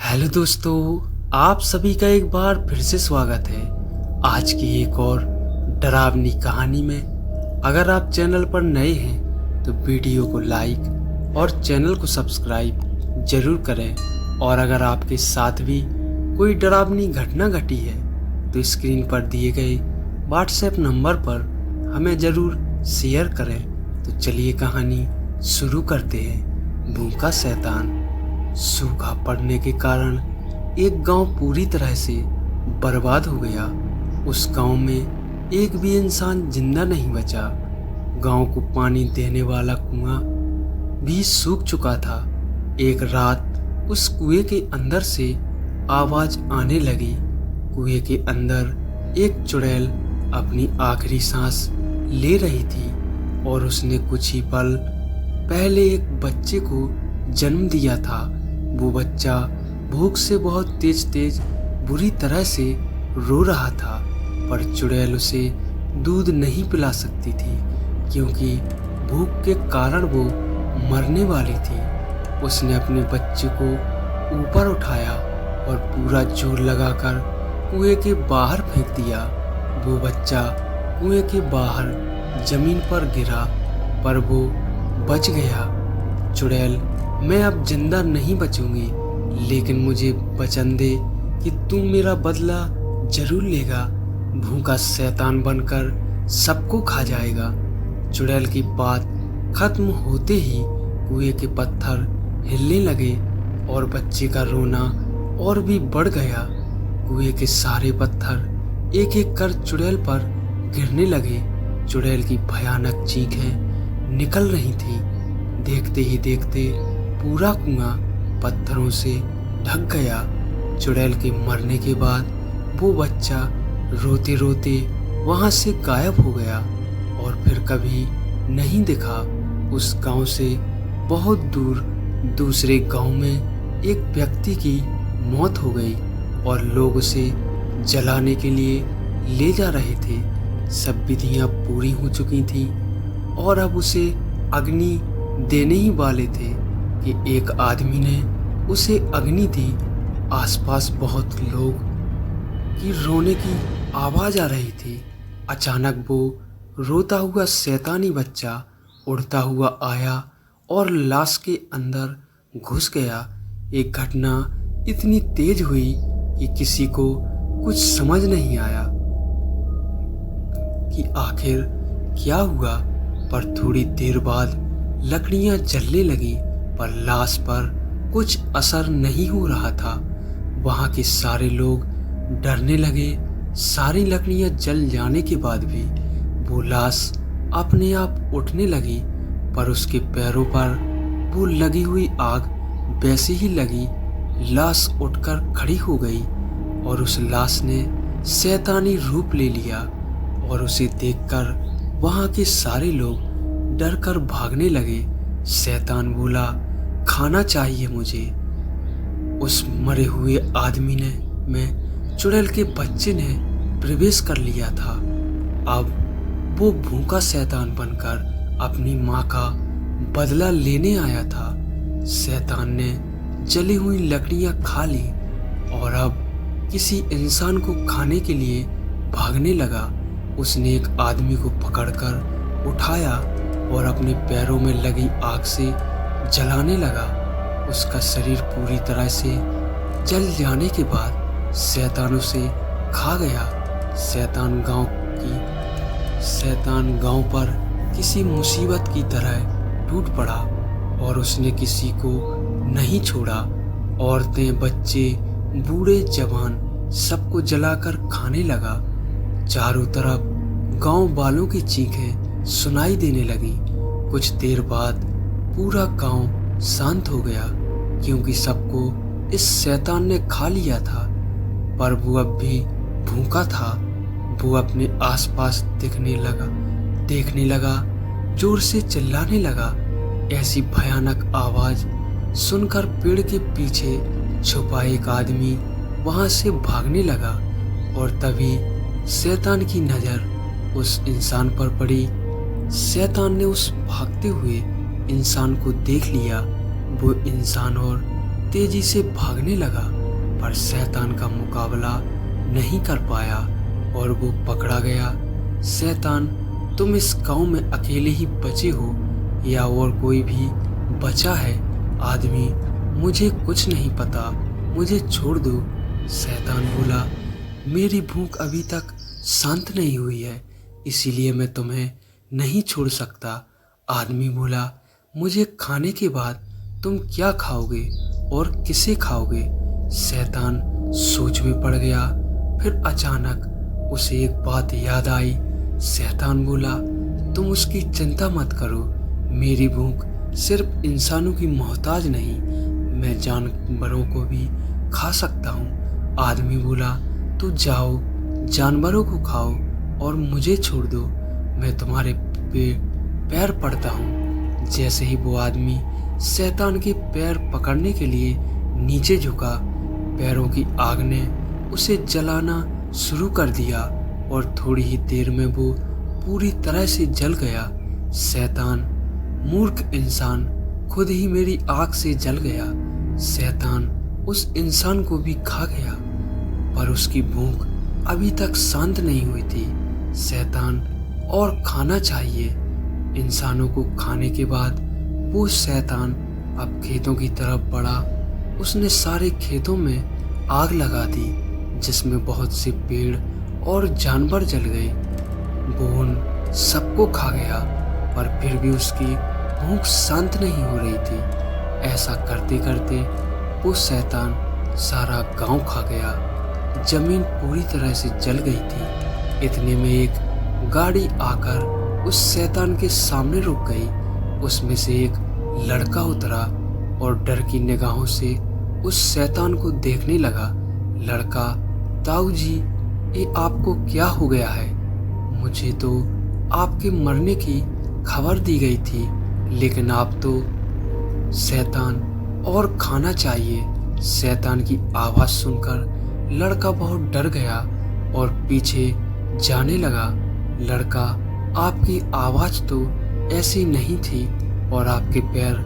Hello दोस्तों, आप सभी का एक बार फिर से स्वागत है आज की एक और डरावनी कहानी में। अगर आप चैनल पर नए हैं तो वीडियो को लाइक और चैनल को सब्सक्राइब जरूर करें। और अगर आपके साथ भी कोई डरावनी घटना घटी है तो स्क्रीन पर दिए गए व्हाट्सएप नंबर पर हमें ज़रूर शेयर करें। तो चलिए कहानी शुरू करते हैं। भूखा शैतान। सूखा पड़ने के कारण एक गांव पूरी तरह से बर्बाद हो गया। उस गांव में एक भी इंसान जिंदा नहीं बचा। गांव को पानी देने वाला कुआं भी सूख चुका था। एक रात उस कुएं के अंदर से आवाज आने लगी। कुएं के अंदर एक चुड़ैल अपनी आखिरी सांस ले रही थी और उसने कुछ ही पल पहले एक बच्चे को जन्म दिया था। वो बच्चा भूख से बहुत तेज बुरी तरह से रो रहा था, पर चुड़ैल उसे दूध नहीं पिला सकती थी क्योंकि भूख के कारण वो मरने वाली थी। उसने अपने बच्चे को ऊपर उठाया और पूरा जोर लगाकर कुएं के बाहर फेंक दिया। वो बच्चा कुएं के बाहर जमीन पर गिरा, पर वो बच गया। चुड़ैल, मैं अब जिंदा नहीं बचूंगी, लेकिन मुझे वचन दे कि तू मेरा बदला जरूर लेगा। भूखा शैतान बनकर सबको खा जाएगा। चुड़ैल की बात खत्म होते ही कुएं के पत्थर हिलने लगे और बच्चे का रोना और भी बढ़ गया। कुएं के सारे पत्थर एक एक कर चुड़ैल पर गिरने लगे। चुड़ैल की भयानक चीखें निकल रही थी। देखते ही देखते पूरा कुआं पत्थरों से ढक गया। चुड़ैल के मरने के बाद वो बच्चा रोते रोते वहां से गायब हो गया और फिर कभी नहीं दिखा। उस गांव से बहुत दूर दूसरे गांव में एक व्यक्ति की मौत हो गई और लोग उसे जलाने के लिए ले जा रहे थे। सब विधियां पूरी हो चुकी थी और अब उसे अग्नि देने ही वाले थे कि एक आदमी ने उसे अग्नि दी। आसपास बहुत लोग की रोने की आवाज आ रही थी। अचानक वो रोता हुआ शैतानी बच्चा उड़ता हुआ आया और लाश के अंदर घुस गया। एक घटना इतनी तेज हुई कि किसी को कुछ समझ नहीं आया कि आखिर क्या हुआ। पर थोड़ी देर बाद लकड़ियां जलने लगी, पर लाश पर कुछ असर नहीं हो रहा था। वहां के सारे लोग डरने लगे। सारी लकड़ियां जल जाने के बाद भी वो लाश अपने आप उठने लगी, पर उसके पैरों पर वो लगी हुई आग वैसे ही लगी। लाश उठकर खड़ी हो गई और उस लाश ने शैतानी रूप ले लिया और उसे देखकर वहां के सारे लोग डर कर भागने लगे। शैतान बोला, खाना चाहिए मुझे। उस मरे हुए आदमी ने में चुड़ैल के बच्चे ने प्रवेश कर लिया था। अब वो भूखा शैतान बनकर अपनी माँ का बदला लेने आया था। शैतान ने जली हुई लकड़ियां खा ली और अब किसी इंसान को खाने के लिए भागने लगा। उसने एक आदमी को पकड़कर उठाया और अपने पैरों में लगी आग से जलाने लगा। उसका शरीर पूरी तरह से जल जाने के बाद शैतान उसे खा गया। शैतान गांव पर किसी मुसीबत की तरह टूट पड़ा और उसने किसी को नहीं छोड़ा। औरतें, बच्चे, बूढ़े, जवान सबको जलाकर खाने लगा। चारों तरफ गांव वालों की चीखें सुनाई देने लगी। कुछ देर बाद पूरा गांव शांत हो गया क्योंकि सबको इस शैतान ने खा लिया था। पर वो अब भी भूखा था। वो अपने आसपास देखने लगा, जोर से चिल्लाने लगा। ऐसी भयानक आवाज सुनकर पेड़ के पीछे छुपा एक आदमी वहां से भागने लगा और तभी शैतान की नजर उस इंसान पर पड़ी। शैतान ने उस भागते हुए इंसान को देख लिया। वो इंसान और तेजी से भागने लगा, पर शैतान का मुकाबला नहीं कर पाया और वो पकड़ा गया। शैतान, तुम इस गांव में अकेले ही बचे हो या और कोई भी बचा है? आदमी, मुझे कुछ नहीं पता, मुझे छोड़ दो। शैतान बोला, मेरी भूख अभी तक शांत नहीं हुई है, इसीलिए मैं तुम्हें नहीं छोड़ सकता। आदमी बोला, मुझे खाने के बाद तुम क्या खाओगे और किसे खाओगे? शैतान सोच में पड़ गया। फिर अचानक उसे एक बात याद आई। शैतान बोला, तुम उसकी चिंता मत करो, मेरी भूख सिर्फ इंसानों की मोहताज नहीं, मैं जानवरों को भी खा सकता हूँ। आदमी बोला, तो जाओ, जानवरों को खाओ और मुझे छोड़ दो, मैं तुम्हारे पैर पड़ता हूँ। जैसे ही वो आदमी शैतान के पैर पकड़ने के लिए नीचे झुका, पैरों की आग ने उसे जलाना शुरू कर दिया और थोड़ी ही देर में वो पूरी तरह से जल गया। शैतान, मूर्ख इंसान, खुद ही मेरी आग से जल गया। शैतान उस इंसान को भी खा गया, पर उसकी भूख अभी तक शांत नहीं हुई थी। शैतान और खाना चाहिए। इंसानों को खाने के बाद वो शैतान अब खेतों की तरफ बढ़ा। उसने सारे खेतों में आग लगा दी, जिसमें बहुत से पेड़ और जानवर जल गए। वो उन सबको खा गया, पर फिर भी उसकी भूख शांत नहीं हो रही थी। ऐसा करते करते वो शैतान सारा गांव खा गया। जमीन पूरी तरह से जल गई थी। इतने में एक गाड़ी आकर उस शैतान के सामने रुक गई। उसमें से एक लड़का उतरा और डर की निगाहों से उस शैतान को देखने लगा। लड़का, ताऊ जी, ये आपको क्या हो गया है? मुझे तो आपके मरने की खबर दी गई थी, लेकिन आप तो शैतान और खाना चाहिए। शैतान की आवाज़ सुनकर लड़का बहुत डर गया और पीछे जाने लगा। लड़का, आपकी आवाज़ तो ऐसी नहीं थी और आपके पैर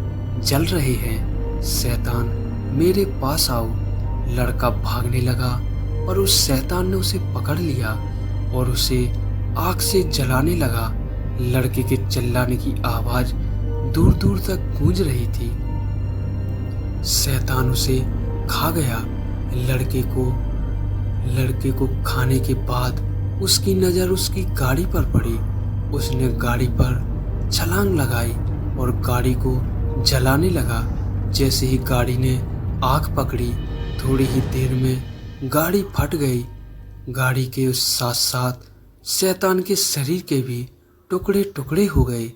जल रहे हैं। शैतान, मेरे पास आओ। लड़का भागने लगा और उस शैतान ने उसे पकड़ लिया और उसे आग से जलाने लगा। लड़के के चिल्लाने की आवाज़ दूर दूर तक गूंज रही थी। शैतान उसे खा गया। लड़के को खाने के बाद उसकी नज़र उसकी गाड़ी पर पड़ी। उसने गाड़ी पर छलांग लगाई और गाड़ी को जलाने लगा। जैसे ही गाड़ी ने आग पकड़ी, थोड़ी ही देर में गाड़ी फट गई। गाड़ी के उस साथ साथ शैतान के शरीर के भी टुकड़े टुकड़े हो गए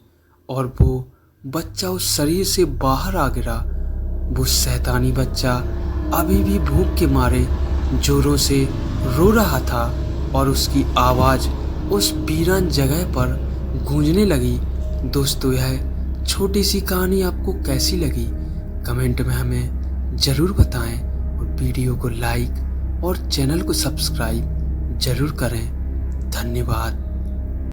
और वो बच्चा उस शरीर से बाहर आ गिरा। वो शैतानी बच्चा अभी भी भूख के मारे जोरों से रो रहा था और उसकी आवाज़ उस वीरान जगह पर गूंजने लगी। दोस्तों, यह छोटी सी कहानी आपको कैसी लगी? कमेंट में हमें ज़रूर बताएं और वीडियो को लाइक और चैनल को सब्सक्राइब ज़रूर करें। धन्यवाद।